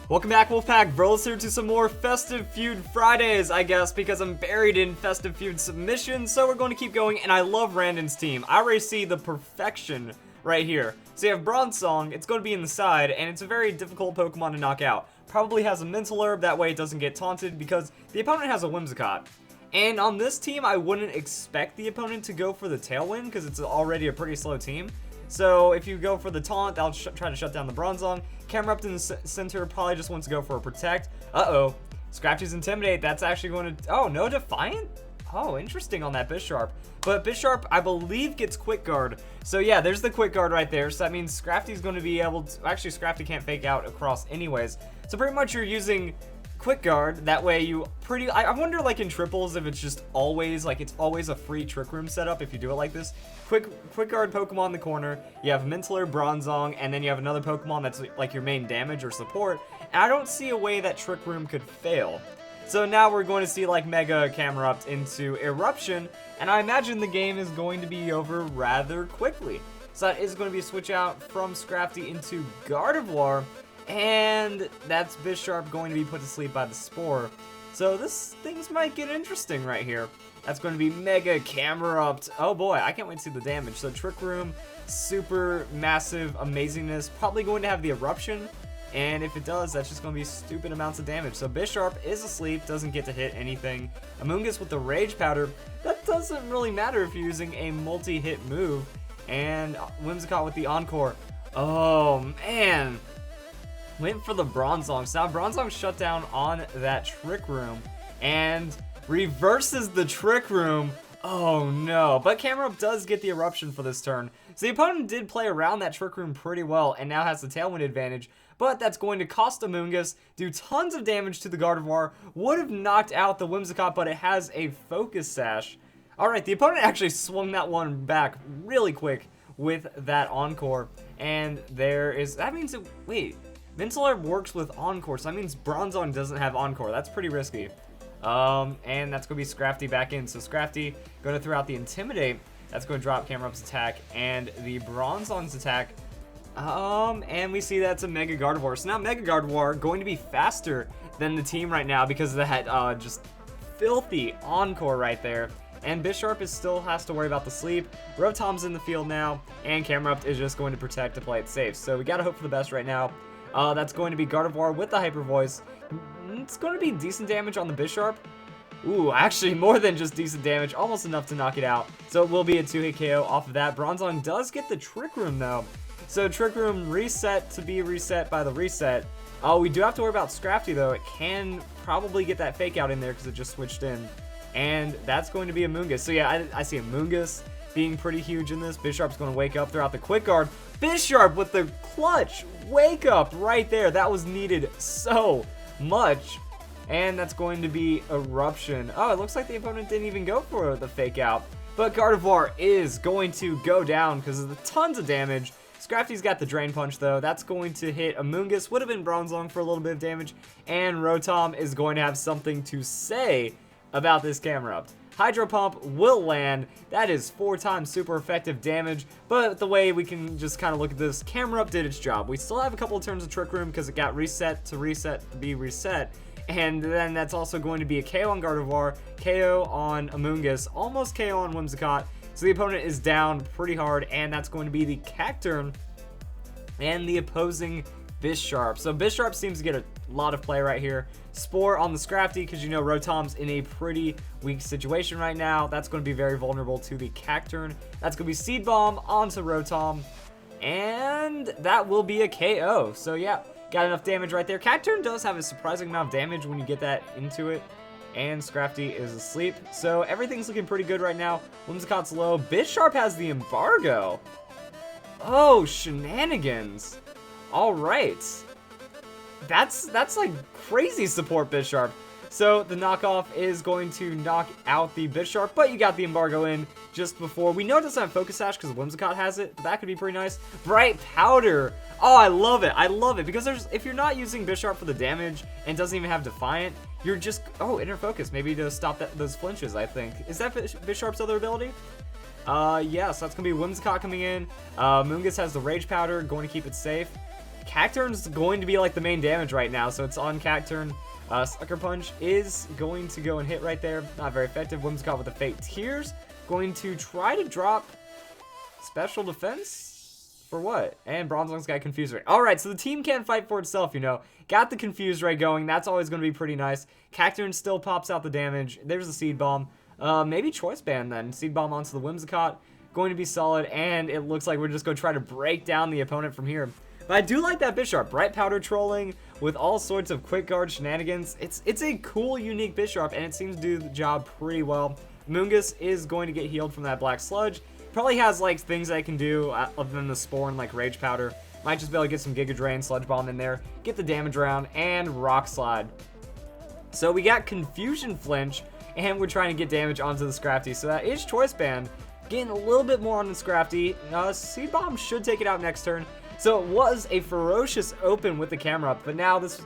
Welcome back, Wolfpack. Bros here to some more Festive Feud Fridays, I guess, because I'm buried in Festive Feud submissions, so we're going to keep going, and I love Randon's team. I already see the perfection right here. So you have Bronze Song, it's going to be in the side, and it's a very difficult Pokemon to knock out. Probably has a Mental Herb, that way it doesn't get taunted, because the opponent has a Whimsicott. And on this team, I wouldn't expect the opponent to go for the Tailwind, because it's already a pretty slow team. So if you go for the taunt, that'll try to shut down the Bronzong. Camerupt in the center probably just wants to go for a protect. Uh-oh. Scrafty's Intimidate. That's actually going to... Oh, no Defiant? Oh, interesting on that Bisharp. But Bisharp, I believe, gets Quick Guard. So yeah, there's the Quick Guard right there. So that means Scrafty's going to be able to... Actually, Scrafty can't fake out across anyways. So pretty much you're using Quick Guard. That way you pretty... I wonder, like, in triples, if it's just always, like, it's always a free Trick Room setup if you do it like this. Quick Guard Pokemon in the corner, you have Mental Herb, Bronzong, and then you have another Pokemon that's like your main damage or support, and I don't see a way that Trick Room could fail. So now we're going to see like Mega Camerupt into Eruption, and I imagine the game is going to be over rather quickly. So that is going to be a switch out from Scrafty into Gardevoir, and that's Bisharp going to be put to sleep by the Spore. So things might get interesting right here. That's going to be Mega Camerupt. Oh boy, I can't wait to see the damage. So Trick Room, super massive amazingness, probably going to have the Eruption. And if it does, that's just going to be stupid amounts of damage. So Bisharp is asleep, doesn't get to hit anything. Amoonguss with the Rage Powder, that doesn't really matter if you're using a multi-hit move. And Whimsicott with the Encore. Oh man. Went for the Bronzong. So now Bronzong shut down on that Trick Room. And reverses the Trick Room. Oh no. But Camerupt does get the Eruption for this turn. So the opponent did play around that Trick Room pretty well and now has the Tailwind advantage. But that's going to cost Amoonguss, do tons of damage to the Gardevoir. Would have knocked out the Whimsicott, but it has a Focus Sash. Alright, the opponent actually swung that one back really quick with that Encore. And there is... That means... Wait. Mental Herb works with Encore, so that means Bronzong doesn't have Encore. That's pretty risky. And that's going to be Scrafty back in. So Scrafty going to throw out the Intimidate. That's going to drop Camerupt's attack and the Bronzong's attack. And we see that's a Mega Gardevoir. So now Mega Gardevoir going to be faster than the team right now because of that just filthy Encore right there. And Bisharp still has to worry about the sleep. Rotom's in the field now, and Camerupt is just going to protect to play it safe. So we got to hope for the best right now. That's going to be Gardevoir with the Hyper Voice. It's going to be decent damage on the Bisharp. Ooh, actually more than just decent damage, almost enough to knock it out. So it will be a 2-hit KO off of that. Bronzong does get the Trick Room though. So Trick Room reset to be reset by the reset. Oh, we do have to worry about Scrafty though. It can probably get that fake out in there because it just switched in. And that's going to be Amoonguss. So yeah, I see Amoonguss being pretty huge in this. Bisharp's going to wake up throughout the Quick Guard. Bisharp with the clutch wake up right there. That was needed so much. And that's going to be Eruption. Oh, it looks like the opponent didn't even go for the fake out. But Gardevoir is going to go down because of the tons of damage. Scrafty's got the Drain Punch though. That's going to hit Amoonguss. Would have been Bronzong for a little bit of damage. And Rotom is going to have something to say about this Camerupt. Hydro Pump will land. That is 4 times super effective damage. But the way we can just kind of look at this, Camerupt did its job. We still have a couple of turns of Trick Room because it got reset to be reset. And then that's also going to be a KO on Gardevoir, KO on Amoonguss, almost KO on Whimsicott. So the opponent is down pretty hard, and that's going to be the Cacturn and the opposing Bisharp. So Bisharp seems to get a lot of play right here. Spore on the Scrafty, because you know Rotom's in a pretty weak situation right now. That's going to be very vulnerable to the Cacturn. That's going to be Seed Bomb onto Rotom, and that will be a KO. So yeah, got enough damage right there. Cacturn does have a surprising amount of damage when you get that into it. And Scrafty is asleep. So everything's looking pretty good right now. Whimsicott's low. Bisharp has the Embargo. Oh, shenanigans. All right. That's like crazy support, Bisharp. So the knockoff is going to knock out the Bisharp, but you got the Embargo in just before. We know it doesn't have Focus Sash because Whimsicott has it, but that could be pretty nice. Bright Powder. Oh, I love it. I love it because if you're not using Bisharp for the damage and doesn't even have Defiant, you're just... Oh, Inner Focus, maybe to stop those flinches, I think. Is that Bisharp's other ability? Yes, that's going to be Whimsicott coming in. Moongus has the Rage Powder, going to keep it safe. Cacturn's going to be like the main damage right now, so it's on Cacturn. Sucker Punch is going to go and hit right there. Not very effective. Whimsicott with the Fake Tears. Going to try to drop Special Defense? For what? And Bronzong's got Confuse Ray. Alright, so the team can't fight for itself, you know. Got the Confuse Ray going. That's always going to be pretty nice. Cacturn still pops out the damage. There's the Seed Bomb. Maybe Choice Band then. Seed Bomb onto the Whimsicott. Going to be solid, and it looks like we're just going to try to break down the opponent from here. But I do like that Bisharp. Bright Powder trolling with all sorts of quick guard shenanigans. It's a cool, unique Bisharp, and it seems to do the job pretty well. Mungus is going to get healed from that Black Sludge. Probably has, like, things I can do other than the Spore and, like, Rage Powder. Might just be able to get some Giga Drain, Sludge Bomb in there, get the damage around, and Rock Slide. So we got Confusion Flinch, and we're trying to get damage onto the Scrafty. So that is Choice Band. Getting a little bit more on the Scrafty. Seed Bomb should take it out next turn. So it was a ferocious open with the Camerupt, but now this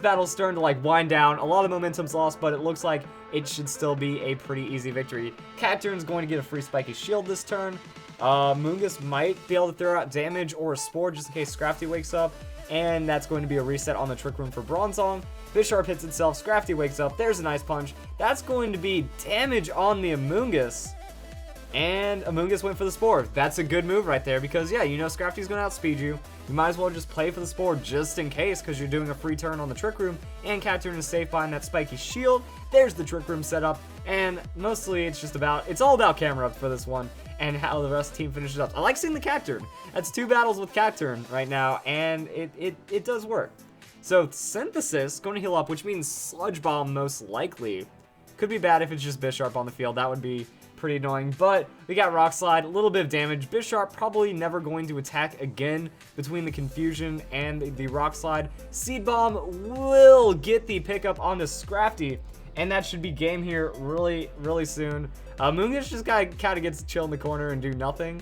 battle's starting to like wind down. A lot of momentum's lost, but it looks like it should still be a pretty easy victory. Cacturn's going to get a free Spiky Shield this turn. Mungus might be able to throw out damage or a Spore just in case Scrafty wakes up, and that's going to be a reset on the Trick Room for Bronzong. Bisharp hits itself, Scrafty wakes up, there's a nice punch. That's going to be damage on the Amoonguss. And Amoonguss went for the Spore. That's a good move right there because, yeah, you know Scrafty's going to outspeed you. You might as well just play for the Spore just in case because you're doing a free turn on the Trick Room. And Cacturn is safe behind that Spiky Shield. There's the Trick Room setup. And mostly it's all about Camerupt for this one and how the rest of the team finishes up. I like seeing the Cacturn. That's 2 battles with Cacturn right now, and it does work. So Synthesis going to heal up, which means Sludge Bomb most likely. Could be bad if it's just Bisharp on the field. That would be pretty annoying, but we got Rock Slide, a little bit of damage. Bisharp probably never going to attack again between the Confusion and the Rock Slide. Seed Bomb will get the pickup on the Scrafty, and that should be game here really, really soon. Mungus just kind of gets to chill in the corner and do nothing.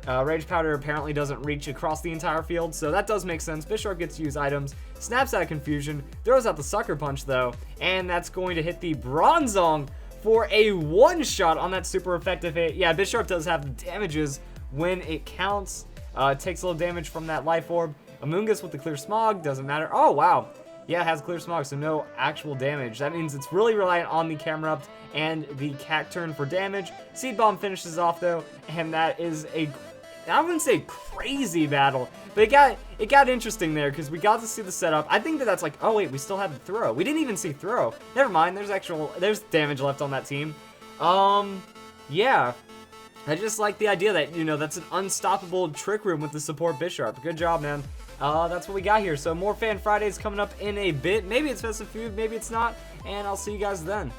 Rage Powder apparently doesn't reach across the entire field, so that does make sense. Bisharp gets to use items, snaps out of Confusion, throws out the Sucker Punch though, and that's going to hit the Bronzong for a one-shot on that super effective hit. Yeah, Bisharp does have the damages when it counts. Takes a little damage from that Life Orb. Amoonguss with the Clear Smog, doesn't matter. Oh, wow. Yeah, it has Clear Smog, so no actual damage. That means it's really reliant on the Camerupt and the Cacturn for damage. Seed Bomb finishes off, though, and that is I wouldn't say crazy battle, but it got interesting there because we got to see the setup. I think that's like, oh wait, we still have the throw. We didn't even see throw. Never mind, there's damage left on that team. Yeah. I just like the idea that, you know, that's an unstoppable Trick Room with the support Bisharp. Good job, man. That's what we got here. So more Fan Fridays coming up in a bit. Maybe it's Festive Feud, maybe it's not, and I'll see you guys then.